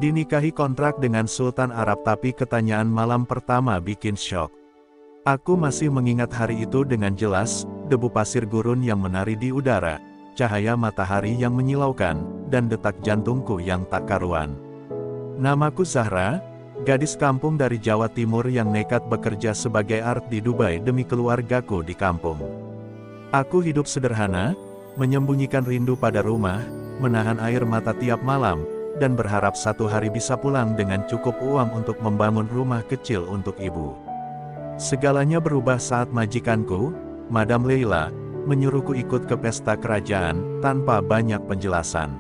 Dinikahi kontrak dengan Sultan Arab, tapi ketanyaan malam pertama bikin syok. Aku masih mengingat hari itu dengan jelas, debu pasir gurun yang menari di udara, cahaya matahari yang menyilaukan, dan detak jantungku yang tak karuan. Namaku Zahra, gadis kampung dari Jawa Timur yang nekat bekerja sebagai art di Dubai demi keluargaku di kampung. Aku hidup sederhana, menyembunyikan rindu pada rumah, menahan air mata tiap malam, dan berharap satu hari bisa pulang dengan cukup uang untuk membangun rumah kecil untuk ibu. Segalanya berubah saat majikanku, Madam Leila, menyuruhku ikut ke pesta kerajaan, tanpa banyak penjelasan.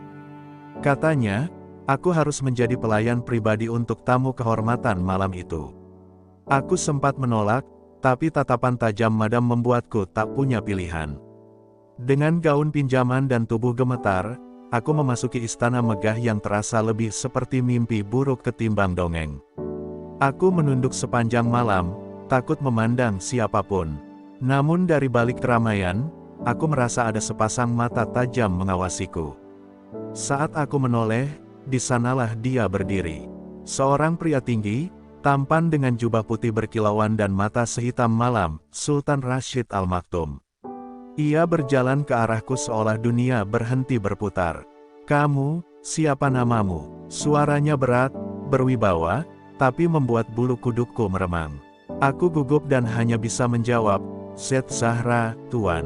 Katanya, aku harus menjadi pelayan pribadi untuk tamu kehormatan malam itu. Aku sempat menolak, tapi tatapan tajam Madam membuatku tak punya pilihan. Dengan gaun pinjaman dan tubuh gemetar, aku memasuki istana megah yang terasa lebih seperti mimpi buruk ketimbang dongeng. Aku menunduk sepanjang malam, takut memandang siapapun. Namun dari balik keramaian, aku merasa ada sepasang mata tajam mengawasiku. Saat aku menoleh, di sanalah dia berdiri. Seorang pria tinggi, tampan dengan jubah putih berkilauan dan mata sehitam malam, Sultan Rashid Al Maktoum. Ia berjalan ke arahku seolah dunia berhenti berputar. "Kamu, siapa namamu?" Suaranya berat, berwibawa, tapi membuat bulu kudukku meremang. Aku gugup dan hanya bisa menjawab, "Set Zahra, Tuan."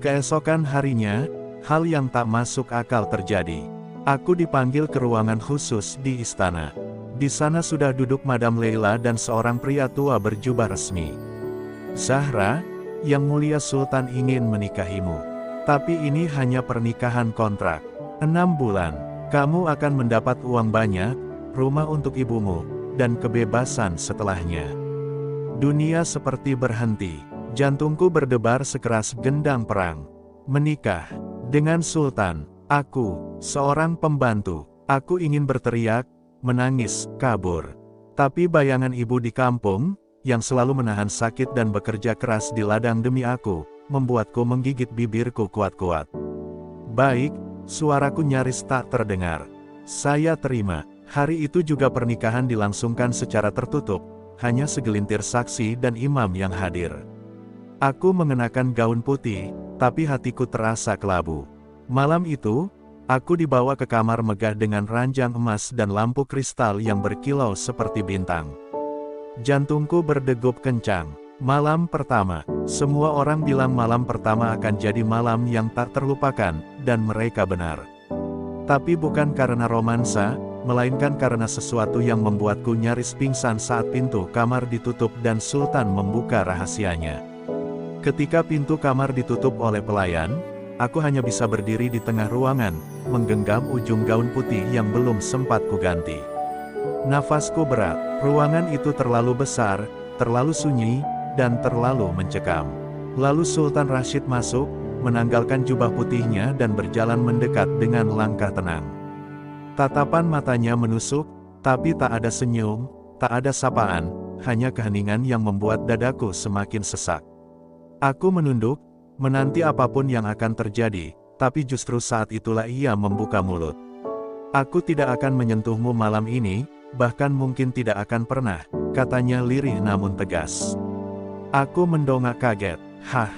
Keesokan harinya, hal yang tak masuk akal terjadi. Aku dipanggil ke ruangan khusus di istana. Di sana sudah duduk Madam Leila dan seorang pria tua berjubah resmi. "Zahra, Yang Mulia Sultan ingin menikahimu. Tapi ini hanya pernikahan kontrak. 6 bulan, kamu akan mendapat uang banyak, rumah untuk ibumu, dan kebebasan setelahnya." Dunia seperti berhenti. Jantungku berdebar sekeras gendang perang. Menikah dengan Sultan. Aku, seorang pembantu. Aku ingin berteriak, menangis, kabur. Tapi bayangan ibu di kampung, yang selalu menahan sakit dan bekerja keras di ladang demi aku, membuatku menggigit bibirku kuat-kuat. "Baik," suaraku nyaris tak terdengar. "Saya terima." Hari itu juga pernikahan dilangsungkan secara tertutup, hanya segelintir saksi dan imam yang hadir. Aku mengenakan gaun putih, tapi hatiku terasa kelabu. Malam itu, aku dibawa ke kamar megah dengan ranjang emas dan lampu kristal yang berkilau seperti bintang. Jantungku berdegup kencang. Malam pertama, semua orang bilang malam pertama akan jadi malam yang tak terlupakan, dan mereka benar. Tapi bukan karena romansa, melainkan karena sesuatu yang membuatku nyaris pingsan saat pintu kamar ditutup dan Sultan membuka rahasianya. Ketika pintu kamar ditutup oleh pelayan, aku hanya bisa berdiri di tengah ruangan, menggenggam ujung gaun putih yang belum sempat kuganti. Nafasku berat, ruangan itu terlalu besar, terlalu sunyi, dan terlalu mencekam. Lalu Sultan Rashid masuk, menanggalkan jubah putihnya dan berjalan mendekat dengan langkah tenang. Tatapan matanya menusuk, tapi tak ada senyum, tak ada sapaan, hanya keheningan yang membuat dadaku semakin sesak. Aku menunduk, menanti apapun yang akan terjadi, tapi justru saat itulah ia membuka mulut. "Aku tidak akan menyentuhmu malam ini, bahkan mungkin tidak akan pernah," katanya lirih namun tegas. Aku mendongak kaget. "Hah?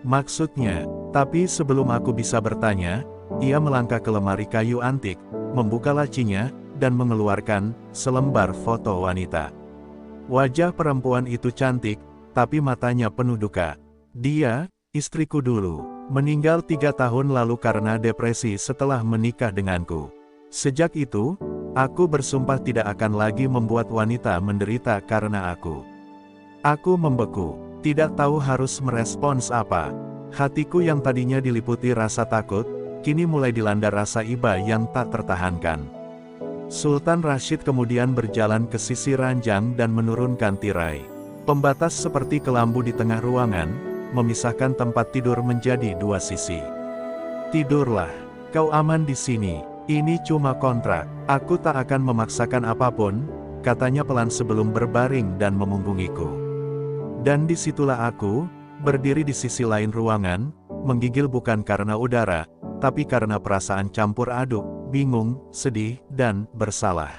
Maksudnya?" Tapi sebelum aku bisa bertanya, ia melangkah ke lemari kayu antik, membuka lacinya, dan mengeluarkan selembar foto wanita. Wajah perempuan itu cantik, tapi matanya penuh duka. Dia, istriku dulu, meninggal 3 tahun lalu karena depresi setelah menikah denganku. Sejak itu, aku bersumpah tidak akan lagi membuat wanita menderita karena aku. Aku membeku, tidak tahu harus merespons apa. Hatiku yang tadinya diliputi rasa takut, kini mulai dilanda rasa iba yang tak tertahankan. Sultan Rashid kemudian berjalan ke sisi ranjang dan menurunkan tirai. Pembatas seperti kelambu di tengah ruangan, memisahkan tempat tidur menjadi 2 sisi. "Tidurlah, kau aman di sini, ini cuma kontrak, aku tak akan memaksakan apapun," katanya pelan sebelum berbaring dan memunggungiku. Dan disitulah aku, berdiri di sisi lain ruangan, menggigil bukan karena udara, tapi karena perasaan campur aduk, bingung, sedih, dan bersalah.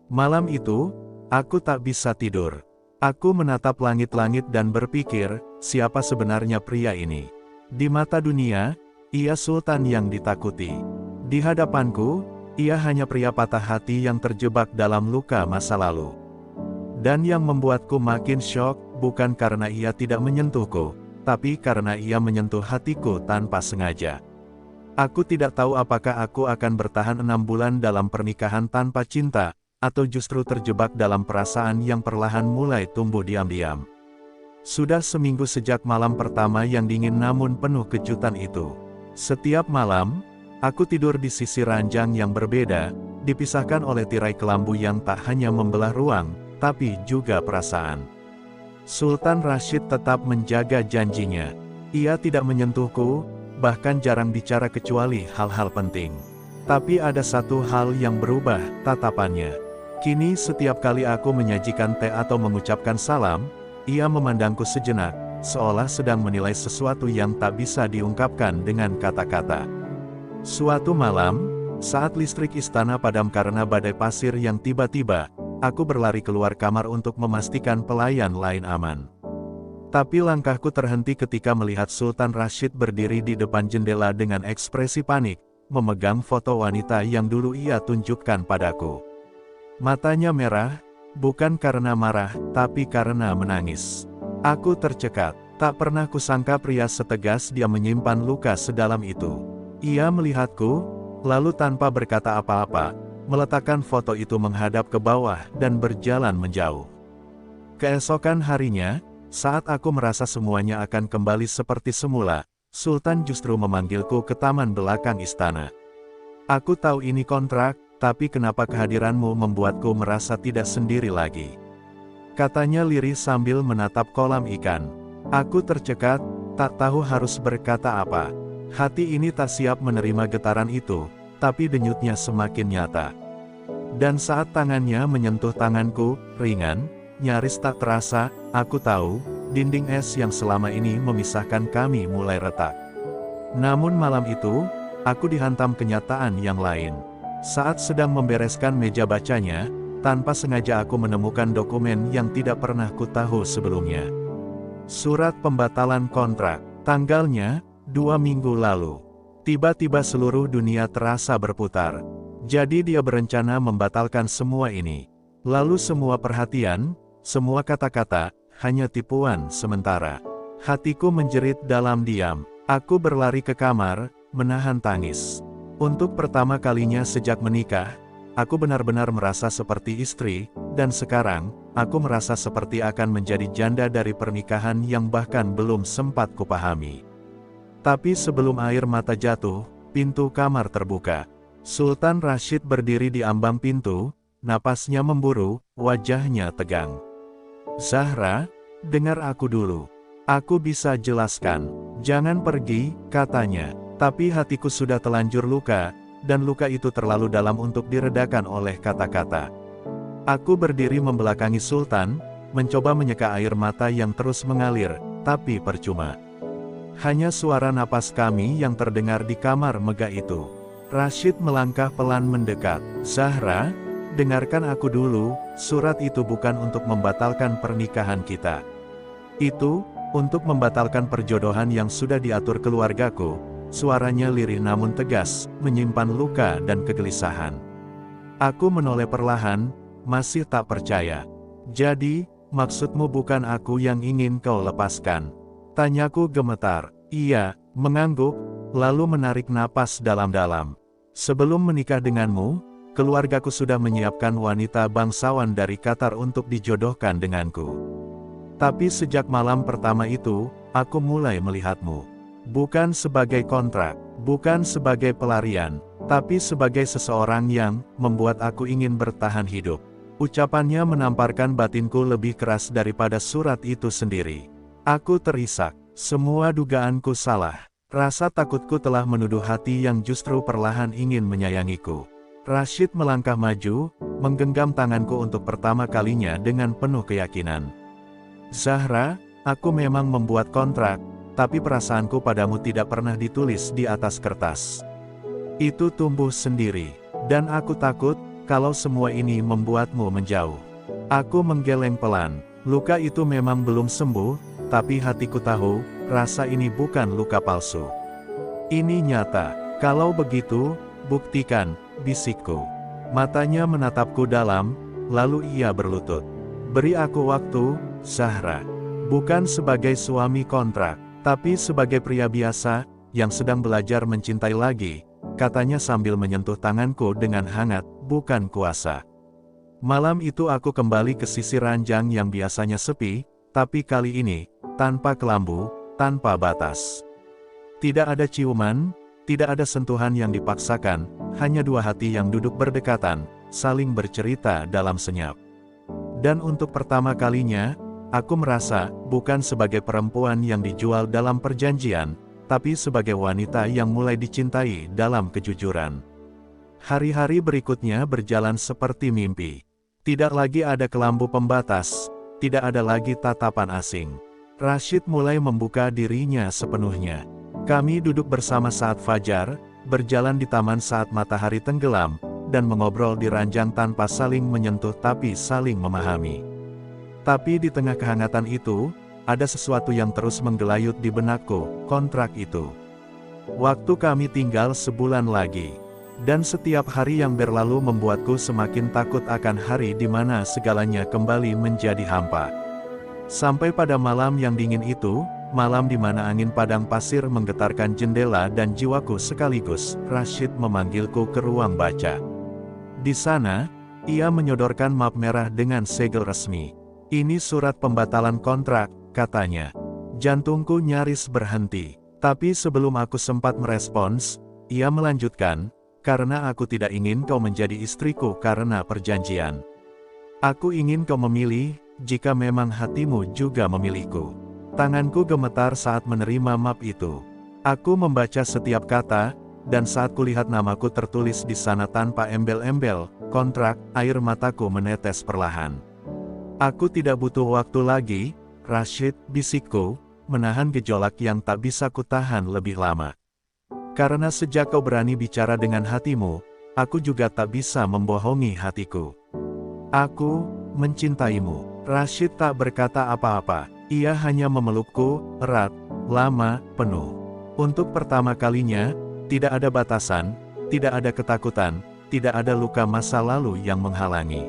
Malam itu, aku tak bisa tidur. Aku menatap langit-langit dan berpikir, siapa sebenarnya pria ini? Di mata dunia, ia sultan yang ditakuti. Di hadapanku, ia hanya pria patah hati yang terjebak dalam luka masa lalu. Dan yang membuatku makin syok, bukan karena ia tidak menyentuhku, tapi karena ia menyentuh hatiku tanpa sengaja. Aku tidak tahu apakah aku akan bertahan 6 bulan dalam pernikahan tanpa cinta, atau justru terjebak dalam perasaan yang perlahan mulai tumbuh diam-diam. Sudah seminggu sejak malam pertama yang dingin namun penuh kejutan itu. Setiap malam, aku tidur di sisi ranjang yang berbeda, dipisahkan oleh tirai kelambu yang tak hanya membelah ruang, tapi juga perasaan. Sultan Rashid tetap menjaga janjinya. Ia tidak menyentuhku, bahkan jarang bicara kecuali hal-hal penting. Tapi ada satu hal yang berubah, tatapannya. Kini setiap kali aku menyajikan teh atau mengucapkan salam, ia memandangku sejenak, seolah sedang menilai sesuatu yang tak bisa diungkapkan dengan kata-kata. Suatu malam, saat listrik istana padam karena badai pasir yang tiba-tiba, aku berlari keluar kamar untuk memastikan pelayan lain aman. Tapi langkahku terhenti ketika melihat Sultan Rashid berdiri di depan jendela dengan ekspresi panik, memegang foto wanita yang dulu ia tunjukkan padaku. Matanya merah, bukan karena marah, tapi karena menangis. Aku tercekat, tak pernah kusangka pria setegas dia menyimpan luka sedalam itu. Ia melihatku, lalu tanpa berkata apa-apa, meletakkan foto itu menghadap ke bawah dan berjalan menjauh. Keesokan harinya, saat aku merasa semuanya akan kembali seperti semula, Sultan justru memanggilku ke taman belakang istana. Aku tahu ini kontrak, tapi kenapa kehadiranmu membuatku merasa tidak sendiri lagi? Katanya lirih sambil menatap kolam ikan. Aku tercekat, tak tahu harus berkata apa. Hati ini tak siap menerima getaran itu, tapi denyutnya semakin nyata. Dan saat tangannya menyentuh tanganku, ringan, nyaris tak terasa, aku tahu, dinding es yang selama ini memisahkan kami mulai retak. Namun malam itu, aku dihantam kenyataan yang lain. Saat sedang membereskan meja bacanya, tanpa sengaja aku menemukan dokumen yang tidak pernah kutahu sebelumnya. Surat pembatalan kontrak, tanggalnya, 2 minggu lalu. Tiba-tiba seluruh dunia terasa berputar. Jadi dia berencana membatalkan semua ini. Lalu semua perhatian, semua kata-kata, hanya tipuan sementara. Hatiku menjerit dalam diam. Aku berlari ke kamar, menahan tangis. Untuk pertama kalinya sejak menikah, aku benar-benar merasa seperti istri, dan sekarang, aku merasa seperti akan menjadi janda dari pernikahan yang bahkan belum sempat kupahami. Tapi sebelum air mata jatuh, pintu kamar terbuka. Sultan Rashid berdiri di ambang pintu, napasnya memburu, wajahnya tegang. "Zahra, dengar aku dulu. Aku bisa jelaskan. Jangan pergi," katanya. Tapi hatiku sudah telanjur luka, dan luka itu terlalu dalam untuk diredakan oleh kata-kata. Aku berdiri membelakangi Sultan, mencoba menyeka air mata yang terus mengalir, tapi percuma. Hanya suara napas kami yang terdengar di kamar megah itu. Rashid melangkah pelan mendekat. "Zahra, dengarkan aku dulu, surat itu bukan untuk membatalkan pernikahan kita. Itu, untuk membatalkan perjodohan yang sudah diatur keluargaku." Suaranya lirih namun tegas, menyimpan luka dan kegelisahan. Aku menoleh perlahan, masih tak percaya. "Jadi, maksudmu bukan aku yang ingin kau lepaskan?" Tanyaku gemetar. Ia mengangguk, lalu menarik napas dalam-dalam. "Sebelum menikah denganmu, keluargaku sudah menyiapkan wanita bangsawan dari Qatar untuk dijodohkan denganku. Tapi sejak malam pertama itu, aku mulai melihatmu. Bukan sebagai kontrak, bukan sebagai pelarian, tapi sebagai seseorang yang membuat aku ingin bertahan hidup." Ucapannya menamparkan batinku lebih keras daripada surat itu sendiri. Aku terisak. Semua dugaanku salah. Rasa takutku telah menuduh hati yang justru perlahan ingin menyayangiku. Rashid melangkah maju, menggenggam tanganku untuk pertama kalinya dengan penuh keyakinan. "Zahra, aku memang membuat kontrak, tapi perasaanku padamu tidak pernah ditulis di atas kertas. Itu tumbuh sendiri, dan aku takut, kalau semua ini membuatmu menjauh. Aku menggeleng pelan. Luka itu memang belum sembuh, tapi hatiku tahu, rasa ini bukan luka palsu. Ini nyata. Kalau begitu, buktikan, bisikku. Matanya menatapku dalam, lalu ia berlutut. Beri aku waktu, Zahra. Bukan sebagai suami kontrak, tapi sebagai pria biasa, yang sedang belajar mencintai lagi, katanya sambil menyentuh tanganku dengan hangat, bukan kuasa. Malam itu aku kembali ke sisi ranjang yang biasanya sepi, tapi kali ini, tanpa kelambu, tanpa batas. Tidak ada ciuman, tidak ada sentuhan yang dipaksakan, hanya dua hati yang duduk berdekatan, saling bercerita dalam senyap. Dan untuk pertama kalinya, aku merasa, bukan sebagai perempuan yang dijual dalam perjanjian, tapi sebagai wanita yang mulai dicintai dalam kejujuran. Hari-hari berikutnya berjalan seperti mimpi. Tidak lagi ada kelambu pembatas, tidak ada lagi tatapan asing. Rashid mulai membuka dirinya sepenuhnya. Kami duduk bersama saat fajar, berjalan di taman saat matahari tenggelam, dan mengobrol di ranjang tanpa saling menyentuh tapi saling memahami. Tapi di tengah kehangatan itu, ada sesuatu yang terus menggelayut di benakku, kontrak itu. Waktu kami tinggal sebulan lagi. Dan setiap hari yang berlalu membuatku semakin takut akan hari di mana segalanya kembali menjadi hampa. Sampai pada malam yang dingin itu, malam di mana angin padang pasir menggetarkan jendela dan jiwaku sekaligus, Rashid memanggilku ke ruang baca. Di sana, ia menyodorkan map merah dengan segel resmi. Ini surat pembatalan kontrak, katanya. Jantungku nyaris berhenti. Tapi sebelum aku sempat merespons, ia melanjutkan, karena aku tidak ingin kau menjadi istriku karena perjanjian. Aku ingin kau memilih, jika memang hatimu juga memilihku. Tanganku gemetar saat menerima map itu. Aku membaca setiap kata, dan saat kulihat namaku tertulis di sana tanpa embel-embel, kontrak, air mataku menetes perlahan. Aku tidak butuh waktu lagi, Rashid, bisikku, menahan gejolak yang tak bisa kutahan lebih lama. Karena sejak kau berani bicara dengan hatimu, aku juga tak bisa membohongi hatiku. Aku mencintaimu. Rashid tak berkata apa-apa. Ia hanya memelukku, erat, lama, penuh. Untuk pertama kalinya, tidak ada batasan, tidak ada ketakutan, tidak ada luka masa lalu yang menghalangi.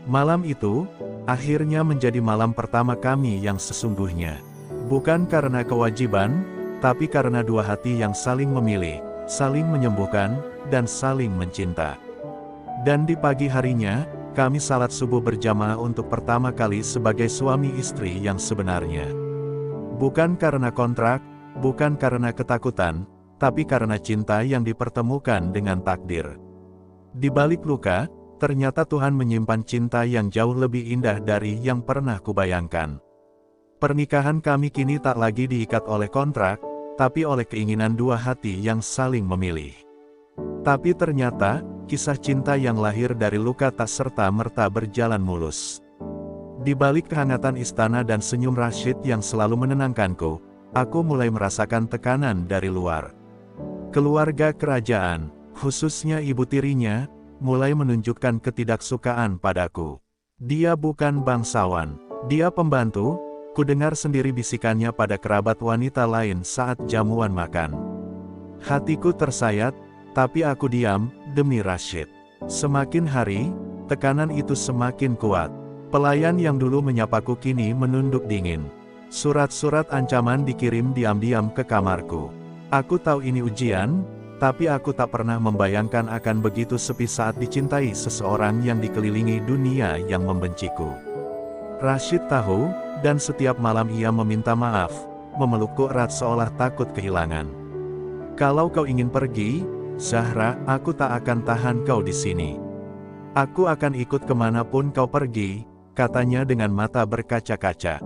Malam itu, akhirnya menjadi malam pertama kami yang sesungguhnya. Bukan karena kewajiban, tapi karena dua hati yang saling memilih, saling menyembuhkan, dan saling mencinta. Dan di pagi harinya, kami salat subuh berjamaah untuk pertama kali sebagai suami istri yang sebenarnya. Bukan karena kontrak, bukan karena ketakutan, tapi karena cinta yang dipertemukan dengan takdir. Di balik luka, ternyata Tuhan menyimpan cinta yang jauh lebih indah dari yang pernah kubayangkan. Pernikahan kami kini tak lagi diikat oleh kontrak, tapi oleh keinginan dua hati yang saling memilih. Tapi ternyata, kisah cinta yang lahir dari luka tak serta-merta berjalan mulus. Di balik kehangatan istana dan senyum Rashid yang selalu menenangkanku, aku mulai merasakan tekanan dari luar. Keluarga kerajaan, khususnya ibu tirinya, mulai menunjukkan ketidaksukaan padaku. Dia bukan bangsawan, dia pembantu. Kudengar sendiri bisikannya pada kerabat wanita lain saat jamuan makan. Hatiku tersayat, tapi aku diam, demi Rashid. Semakin hari, tekanan itu semakin kuat. Pelayan yang dulu menyapaku kini menunduk dingin. Surat-surat ancaman dikirim diam-diam ke kamarku. Aku tahu ini ujian, tapi aku tak pernah membayangkan akan begitu sepi saat dicintai seseorang yang dikelilingi dunia yang membenciku. Rashid tahu, dan setiap malam ia meminta maaf, memelukku erat seolah takut kehilangan. Kalau kau ingin pergi, Zahra, aku tak akan tahan kau di sini. Aku akan ikut kemanapun kau pergi, katanya dengan mata berkaca-kaca.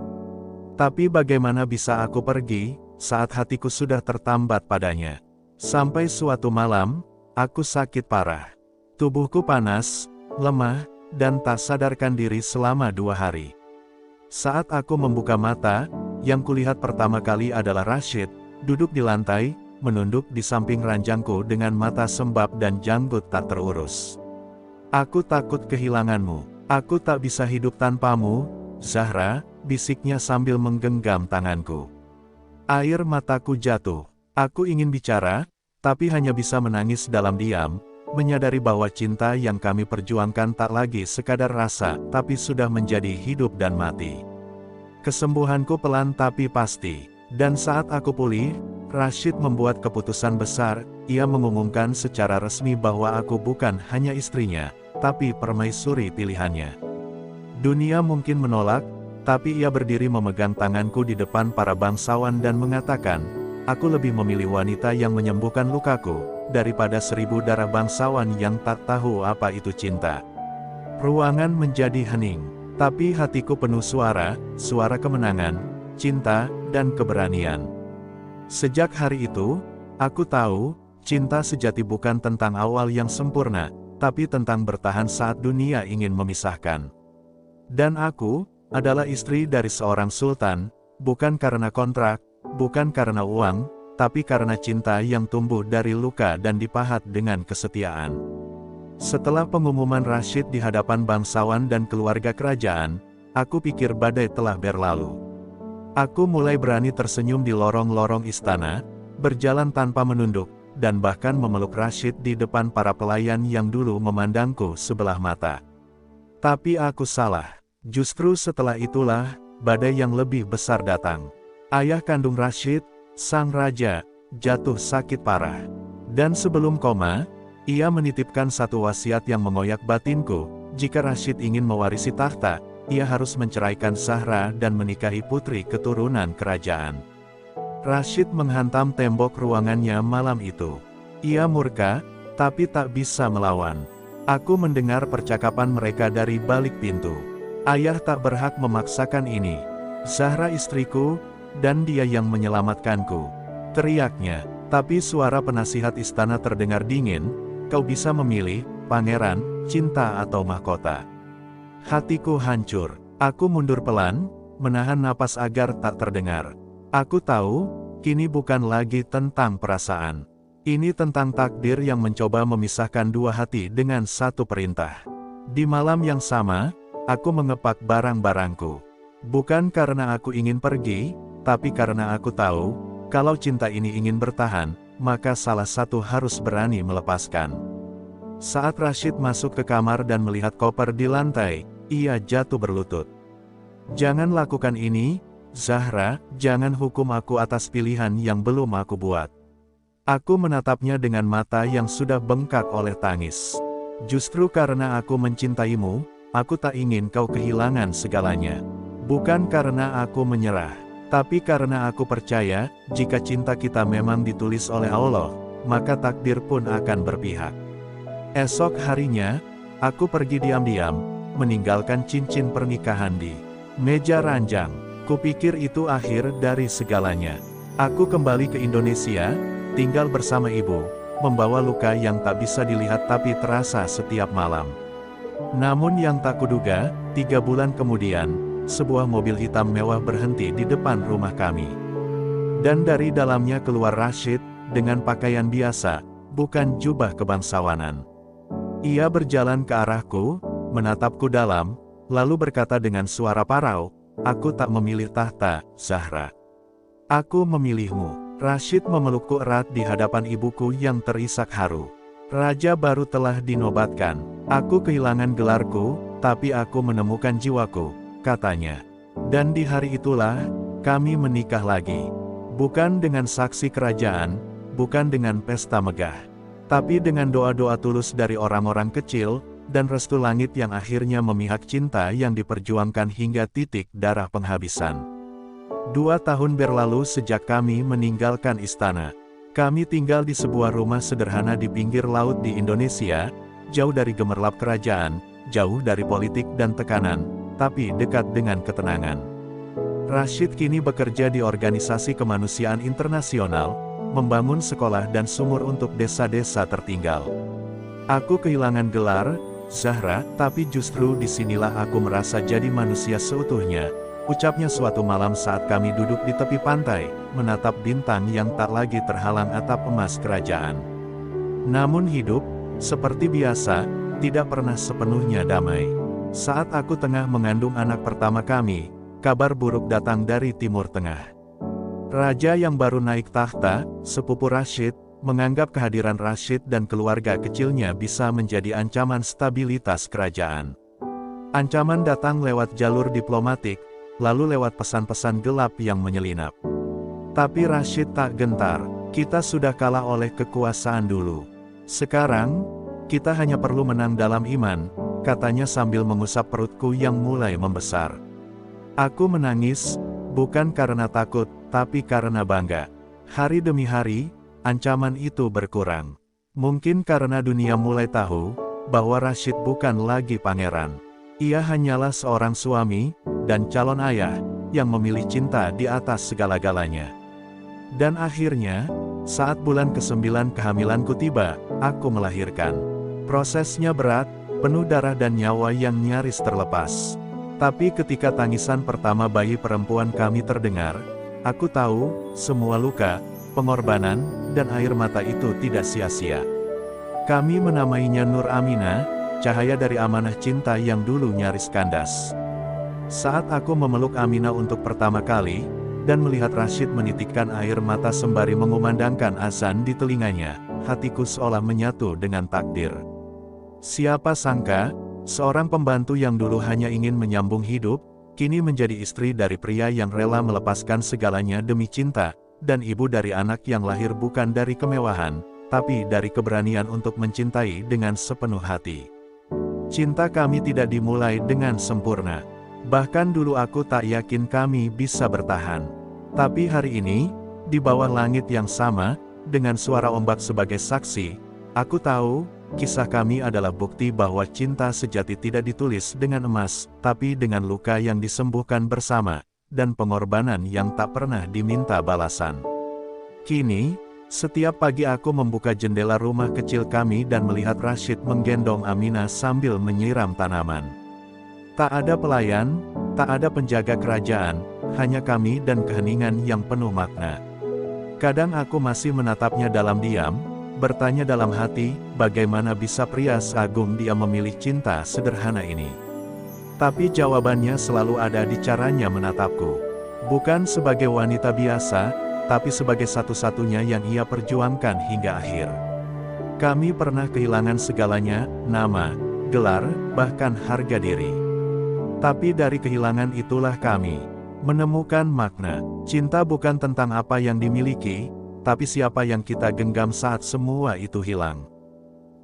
Tapi bagaimana bisa aku pergi, saat hatiku sudah tertambat padanya. Sampai suatu malam, aku sakit parah. Tubuhku panas, lemah, dan tak sadarkan diri selama 2 hari. Saat aku membuka mata, yang kulihat pertama kali adalah Rashid, duduk di lantai, menunduk di samping ranjangku dengan mata sembab dan janggut tak terurus. Aku takut kehilanganmu. Aku tak bisa hidup tanpamu, Zahra, bisiknya sambil menggenggam tanganku. Air mataku jatuh. Aku ingin bicara, tapi hanya bisa menangis dalam diam, menyadari bahwa cinta yang kami perjuangkan tak lagi sekadar rasa, tapi sudah menjadi hidup dan mati. Kesembuhanku pelan tapi pasti. Dan saat aku pulih, Rashid membuat keputusan besar. Ia mengumumkan secara resmi bahwa aku bukan hanya istrinya, tapi permaisuri pilihannya. Dunia mungkin menolak, tapi ia berdiri memegang tanganku di depan para bangsawan dan mengatakan, aku lebih memilih wanita yang menyembuhkan lukaku, daripada 1000 darah bangsawan yang tak tahu apa itu cinta. Ruangan menjadi hening, tapi hatiku penuh suara kemenangan, cinta, dan keberanian. Sejak hari itu, aku tahu, cinta sejati bukan tentang awal yang sempurna, tapi tentang bertahan saat dunia ingin memisahkan. Dan aku adalah istri dari seorang sultan, bukan karena kontrak, bukan karena uang, tapi karena cinta yang tumbuh dari luka dan dipahat dengan kesetiaan. Setelah pengumuman Rashid di hadapan bangsawan dan keluarga kerajaan, aku pikir badai telah berlalu. Aku mulai berani tersenyum di lorong-lorong istana, berjalan tanpa menunduk, dan bahkan memeluk Rashid di depan para pelayan yang dulu memandangku sebelah mata. Tapi aku salah. Justru setelah itulah, badai yang lebih besar datang. Ayah kandung Rashid, sang raja, jatuh sakit parah. Dan sebelum koma, ia menitipkan satu wasiat yang mengoyak batinku, jika Rashid ingin mewarisi tahta, ia harus menceraikan Zahra dan menikahi putri keturunan kerajaan. Rashid menghantam tembok ruangannya malam itu. Ia murka, tapi tak bisa melawan. Aku mendengar percakapan mereka dari balik pintu. Ayah tak berhak memaksakan ini. Zahra istriku, dan dia yang menyelamatkanku, teriaknya. Tapi suara penasihat istana terdengar dingin, kau bisa memilih, pangeran, cinta atau mahkota. Hatiku hancur. Aku mundur pelan, menahan napas agar tak terdengar. Aku tahu, kini bukan lagi tentang perasaan. Ini tentang takdir yang mencoba memisahkan dua hati dengan satu perintah. Di malam yang sama, aku mengepak barang-barangku. Bukan karena aku ingin pergi, tapi karena aku tahu, kalau cinta ini ingin bertahan, maka salah satu harus berani melepaskan. Saat Rashid masuk ke kamar dan melihat koper di lantai, ia jatuh berlutut. Jangan lakukan ini, Zahra, jangan hukum aku atas pilihan yang belum aku buat. Aku menatapnya dengan mata yang sudah bengkak oleh tangis. Justru karena aku mencintaimu, aku tak ingin kau kehilangan segalanya. Bukan karena aku menyerah, tapi karena aku percaya, jika cinta kita memang ditulis oleh Allah, maka takdir pun akan berpihak. Esok harinya, aku pergi diam-diam, meninggalkan cincin pernikahan di meja ranjang. Kupikir itu akhir dari segalanya. Aku kembali ke Indonesia, tinggal bersama ibu, membawa luka yang tak bisa dilihat tapi terasa setiap malam. Namun yang tak kuduga, 3 bulan kemudian, sebuah mobil hitam mewah berhenti di depan rumah kami. Dan dari dalamnya keluar Rashid, dengan pakaian biasa, bukan jubah kebangsawanan. Ia berjalan ke arahku, menatapku dalam, lalu berkata dengan suara parau, aku tak memilih tahta, Zahra. Aku memilihmu. Rashid memelukku erat di hadapan ibuku yang terisak haru. Raja baru telah dinobatkan. Aku kehilangan gelarku, tapi aku menemukan jiwaku, katanya. Dan di hari itulah, kami menikah lagi. Bukan dengan saksi kerajaan, bukan dengan pesta megah, tapi dengan doa-doa tulus dari orang-orang kecil, dan restu langit yang akhirnya memihak cinta yang diperjuangkan hingga titik darah penghabisan. 2 tahun berlalu sejak kami meninggalkan istana. Kami tinggal di sebuah rumah sederhana di pinggir laut di Indonesia, jauh dari gemerlap kerajaan, jauh dari politik dan tekanan, tapi dekat dengan ketenangan. Rashid kini bekerja di organisasi kemanusiaan internasional, membangun sekolah dan sumur untuk desa-desa tertinggal. Aku kehilangan gelar, Zahra, tapi justru disinilah aku merasa jadi manusia seutuhnya, ucapnya suatu malam saat kami duduk di tepi pantai, menatap bintang yang tak lagi terhalang atap emas kerajaan. Namun hidup, seperti biasa, tidak pernah sepenuhnya damai. Saat aku tengah mengandung anak pertama kami, kabar buruk datang dari Timur Tengah. Raja yang baru naik tahta, sepupu Rashid, menganggap kehadiran Rashid dan keluarga kecilnya bisa menjadi ancaman stabilitas kerajaan. Ancaman datang lewat jalur diplomatik, lalu lewat pesan-pesan gelap yang menyelinap. Tapi Rashid tak gentar, kita sudah kalah oleh kekuasaan dulu. Sekarang, kita hanya perlu menang dalam iman, katanya sambil mengusap perutku yang mulai membesar. Aku menangis, bukan karena takut, tapi karena bangga. Hari demi hari, ancaman itu berkurang. Mungkin karena dunia mulai tahu, bahwa Rashid bukan lagi pangeran. Ia hanyalah seorang suami, dan calon ayah, yang memilih cinta di atas segala-galanya. Dan akhirnya, saat bulan ke-9 kehamilanku tiba, aku melahirkan. Prosesnya berat, penuh darah dan nyawa yang nyaris terlepas. Tapi ketika tangisan pertama bayi perempuan kami terdengar, aku tahu, semua luka, pengorbanan, dan air mata itu tidak sia-sia. Kami menamainya Nur Aminah, cahaya dari amanah cinta yang dulu nyaris kandas. Saat aku memeluk Aminah untuk pertama kali, dan melihat Rashid menitikkan air mata sembari mengumandangkan azan di telinganya, hatiku seolah menyatu dengan takdir. Siapa sangka, seorang pembantu yang dulu hanya ingin menyambung hidup, kini menjadi istri dari pria yang rela melepaskan segalanya demi cinta, dan ibu dari anak yang lahir bukan dari kemewahan, tapi dari keberanian untuk mencintai dengan sepenuh hati. Cinta kami tidak dimulai dengan sempurna. Bahkan dulu aku tak yakin kami bisa bertahan. Tapi hari ini, di bawah langit yang sama, dengan suara ombak sebagai saksi, aku tahu, kisah kami adalah bukti bahwa cinta sejati tidak ditulis dengan emas, tapi dengan luka yang disembuhkan bersama, dan pengorbanan yang tak pernah diminta balasan. Kini, setiap pagi aku membuka jendela rumah kecil kami dan melihat Rashid menggendong Aminah sambil menyiram tanaman. Tak ada pelayan, tak ada penjaga kerajaan, hanya kami dan keheningan yang penuh makna. Kadang aku masih menatapnya dalam diam, bertanya dalam hati, bagaimana bisa pria seagung dia memilih cinta sederhana ini. Tapi jawabannya selalu ada di caranya menatapku. Bukan sebagai wanita biasa, tapi sebagai satu-satunya yang ia perjuangkan hingga akhir. Kami pernah kehilangan segalanya, nama, gelar, bahkan harga diri. Tapi dari kehilangan itulah kami menemukan makna. Cinta bukan tentang apa yang dimiliki, tapi siapa yang kita genggam saat semua itu hilang.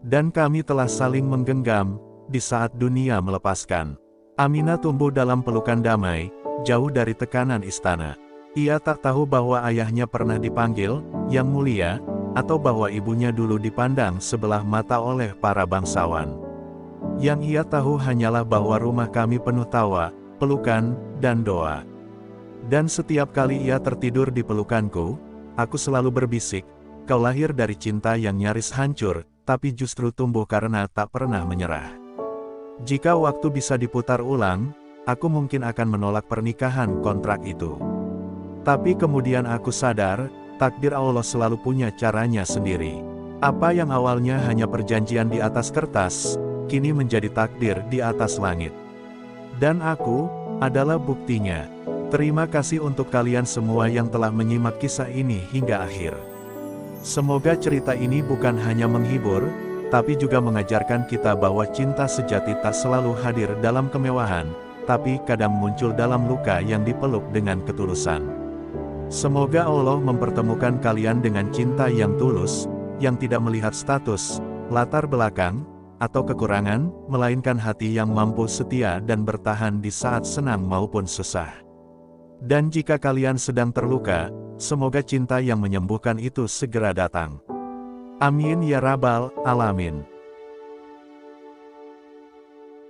Dan kami telah saling menggenggam, di saat dunia melepaskan. Aminah tumbuh dalam pelukan damai, jauh dari tekanan istana. Ia tak tahu bahwa ayahnya pernah dipanggil, Yang Mulia, atau bahwa ibunya dulu dipandang sebelah mata oleh para bangsawan. Yang ia tahu hanyalah bahwa rumah kami penuh tawa, pelukan, dan doa. Dan setiap kali ia tertidur di pelukanku, aku selalu berbisik, kau lahir dari cinta yang nyaris hancur, tapi justru tumbuh karena tak pernah menyerah. Jika waktu bisa diputar ulang, aku mungkin akan menolak pernikahan kontrak itu. Tapi kemudian aku sadar, takdir Allah selalu punya caranya sendiri. Apa yang awalnya hanya perjanjian di atas kertas, kini menjadi takdir di atas langit. Dan aku adalah buktinya. Terima kasih untuk kalian semua yang telah menyimak kisah ini hingga akhir. Semoga cerita ini bukan hanya menghibur, tapi juga mengajarkan kita bahwa cinta sejati tak selalu hadir dalam kemewahan, tapi kadang muncul dalam luka yang dipeluk dengan ketulusan. Semoga Allah mempertemukan kalian dengan cinta yang tulus, yang tidak melihat status, latar belakang, atau kekurangan, melainkan hati yang mampu setia dan bertahan di saat senang maupun susah. Dan jika kalian sedang terluka, semoga cinta yang menyembuhkan itu segera datang. Amin ya Rabbal Alamin.